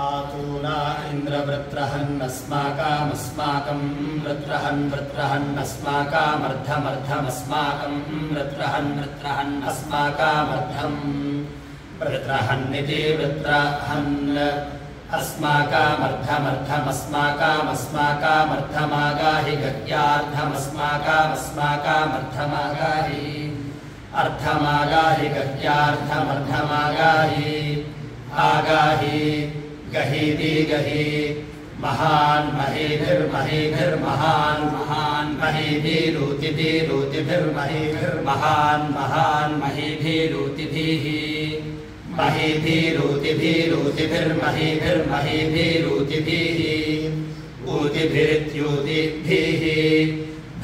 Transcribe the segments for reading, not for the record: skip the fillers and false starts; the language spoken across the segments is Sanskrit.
आतूना इन्द्रवृत्रहन्नस्माकामस्माकं वृत्रहन्नस्माकामर्धमर्धमस्माकं वृत्रहन्नस्माकामर्धम् वृत्रहन्निति वृत्रहन् अस्माकामर्धमर्धमस्माकामस्माकामर्धमागाहि गह्यार्धमस्माकामस्माकामर्धमागाहि अर्धमागाहि गह्यार्धमर्धमागाहि आगाहि गहीति गही महान् महीभिर्महीभिर्महान् महान् महीभिरूतिभिरूतिभिर्महीभिर्महान् महान् महीभिरूतिभिः महीभिरूतिभिरूतिभिर्महीभिर्महीभिरूतिभिः ऊतिभिरित्यूतिभिः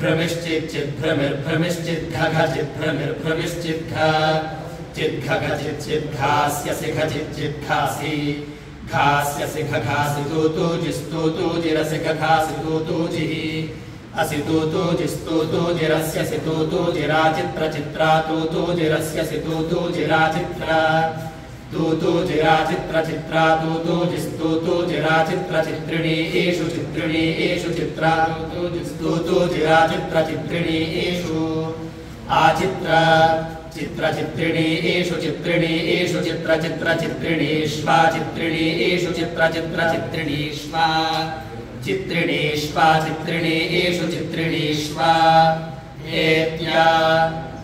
भ्रमिश्चिद्भ्रमिर्भ्रमिश्चिद्घघचिद्भ्रमिर्भ्रमिश्चिद्घ चिद्घघचिच्चिद्घास्यसि घचिच्चिद्घासि घास्यसि घघासि तूतूजिस्तूतूजिरसि घघासि तूतूजिः असि तूतूजिस्तूतूजिरस्यसि तूतूजिराचित्रचित्रा तूतूजिरस्यसि तूतूजिराचित्रा तूतूजिराचित्रचित्रा तूतूजिस्तूतूजिराचित्रचित्रिणीषु चित्रिणीषु चित्रा तूतूजिराचित्रचित्रिणीषु आचित्र चित्रचित्रिणीषु चित्रिणीषु चित्रचित्रचित्रिणीष्वा चित्रिणीषु चित्रचित्रचित्रिणीष्वा चित्रिणीष्वा चित्रिणीषु चित्रिणीष्वा एत्या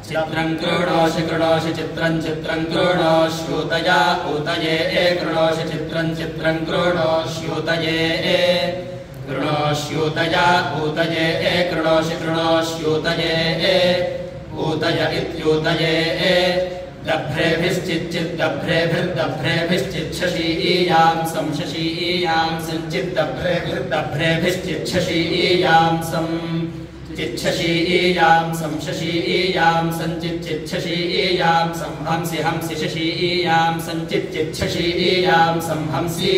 चित्रं कृणोषि कृणोषि चित्रं चित्रं कृणोष्यूतया ऊतये कृणोषि चित्रं चित्रं कृणोष्यूतये कृणोष्यूतया ऊतये कृणोषि कृणोष्यूतये ऊतय इत्यूतये दभ्रेभिश्चिच्चिद्दभ्रेभिर्दभ्रेभिश्चिच्छशीयां संशशीयां संचिद्दभ्रेभिर्दभ्रेभिश्चिच्छशीयां चिच्छशीयां संशशीयां संचिच्छशीयां संहंसि हंसि शशीयां संचिच्छशीयां संहंसि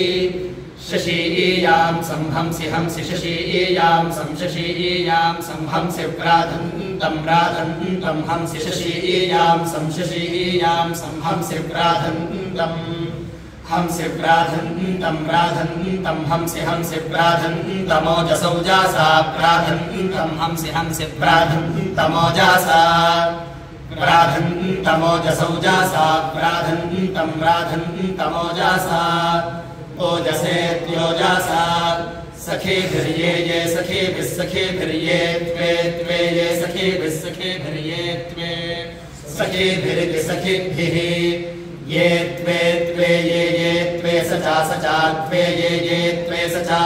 शशीयां संहंसि हंसि शशीयां संशशीयां संहंसि प्राधन्तं राधन्तं हंसि शशीयां संशशीयां संहंसि प्राधन्तं हंसि प्राधन्तं राधन्तं हंसि हंसि प्राधन्तमोजसौजासा प्राधन्तं हंसि हंसि प्राधन्तमोजासा प्राधन्तमोजसौजासा प्राधन्तं राधन्तमोजासा ओजसेत्योजासा सखीभिर्ये ये सखीभिः सखीभिर्ये त्वे त्वे ये सखीभिः सखीभिर्ये त्वे सखीभिरिति सखीभिः ये त्वे त्वे ये त्वे सचा त्वे ये त्वे सचा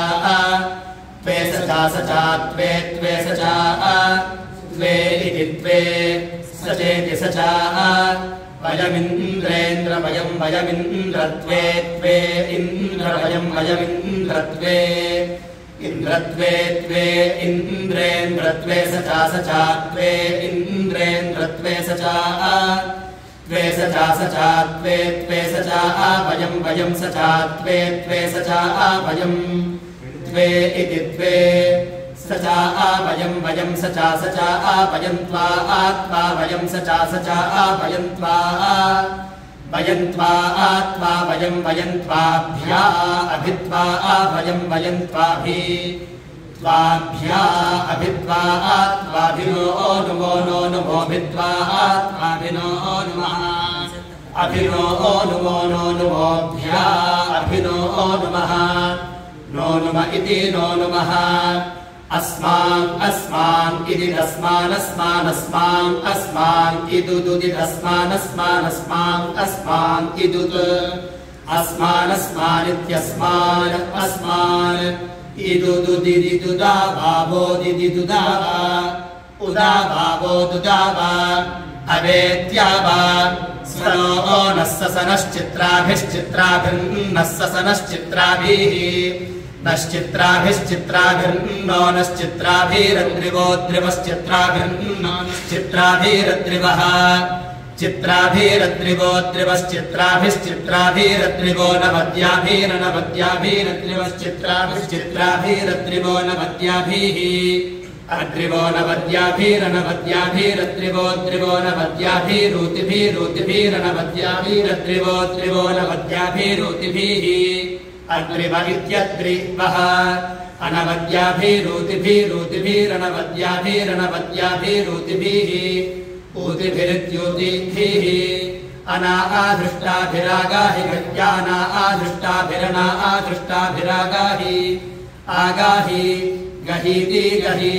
त्वे सचा त्वे त्वे सचा त्वे इति त्वे सचेति सचा वयमिन्द्रेन्द्रवयं वयमिन्द्रत्वे त्वे इन्द्रवयं वयमिन्द्रत्वे इन्द्रत्वे त्वे इन्द्रेन्द्रत्वे सचा त्वे इन्द्रेन्द्रत्वे सचा त्वे सचा त्वे त्वे सचा वयं वयं सचा त्वे त्वे सचा वयं त्वे इति त्वे सचा वयं वयं सचा वयं त्वा आत्मा वयं सचा वयं त्वा वयं त्वा आत्मा वयं वयं त्वाभ्या अभित्वा वयं वयं त्वाभ्या अभित्वा आत्माभिनो नुमो नो नुमोभित्वा आत्माभिनो नुमः अभिनो नुमो नो नुमोभ्या अभिनो नुमः नो नुम इति नो नुमः अस्मान् अस्मान् इति अस्मानस्मानस्मान् अस्मान् इदुदुदिदस्मानस्मानस्मान् अस्मान् इदुत् अस्मानस्मानित्यस्मान् अस्मान् इदुदुदिदिदुदा भावो दिदिदुदा उदा भावो दुदा वा अवेत्या वा सनो नः सनश्चित्राभिश्चित्राभिर्नः सनश्चित्राभिः नश्चित्राभिश्चित्राभिर्नो नश्चित्राभिरद्रिवो द्रिवश्चित्राभिर्नो नश्चित्राभिरद्रिवः चित्राभिरद्रिवो द्रिवश्चित्राभिश्चित्राभिरद्रिवो नवद्याभिरनवद्याभिरद्रिवश्चित्राभिश्चित्राभिरद्रिवो नवद्याभिः अद्रिवो नवद्याभिरनवद्याभिरद्रिवो द्रिवो नवद्याभिरूतिभिरूतिभिरनवद्याभिरद्रिवो द्रिवो नवद्याभिरूतिभिः अद्रिव इत्यद्रिवः अनवद्याभिरूतिभिरूतिभिरनवद्याभिरणवद्याभिरूतिभिः ऊतिभिरित्यूतिभिः अना आधृष्टाभिरागाहि गत्याना आधृष्टाभिरणा आधृष्टाभिरागाहि आगाहि गहीति गही